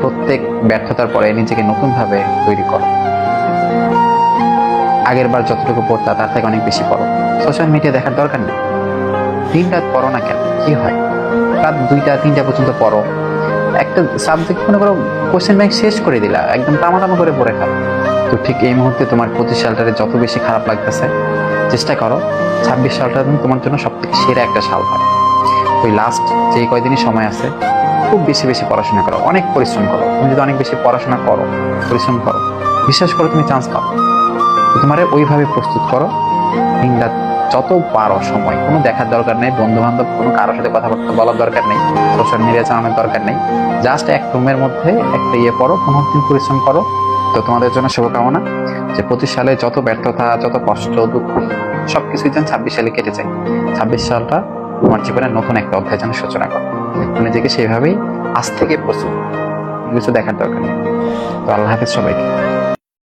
প্রত্যেক ব্যর্থতার পরে নিজেকে নতুনভাবে তৈরি করো। আগের বার যতটুকু পড়তা তার থেকে অনেক বেশি পড়ো। সোশ্যাল মিডিয়া দেখার দরকার নেই। দিন রাত পড়ো না কেন, কি হয়? রাত 2টা 3টা পর্যন্ত পড়ো। একটা সাবজেক্ট মনে করো কোশ্চেন ব্যাংক শেষ করে দিলা, একদম টামাটামা করে পড়ে খাও। তো ঠিক এই মুহূর্তে তোমার 25 সালটারে যত বেশি খারাপ লাগতেছে, চেষ্টা করো 26 সালটা তোমার জন্য সব থেকে সেরা একটা সাল হয়। ওই লাস্ট যে কয়দিনই সময় আছে খুব বেশি বেশি পড়াশোনা করো, অনেক পরিশ্রম করো। তুমি যদি অনেক বেশি পড়াশোনা করো, পরিশ্রম করো, বিশ্বাস করো তুমি চান্স পাও। তোমার ওইভাবে প্রস্তুত করো। দিন রাত যত পারো সময়, কোনো দেখার দরকার নেই, বন্ধু বান্ধব কোনো কারোর সাথে কথাবার্তা বলার দরকার নেই, সোশ্যাল মিডিয়া চালানোর দরকার নেই। জাস্ট এক রুমের মধ্যে একটা পড়ো, 15 দিন পরিশ্রম করো। তো তোমাদের জন্য শুভকামনা যে 25 সালে যত ব্যর্থতা, যত কষ্ট, দুঃখ সবকিছুই যেন 26 সালে কেটে যায়। 26 সালটা তোমার জীবনের নতুন একটা অধ্যায় যেন সূচনা করো। নিজেকে সেইভাবেই আজ থেকে প্রস্তুত, কিছু দেখার দরকার নেই। তো আল্লাহ হাফেজ সবাইকে।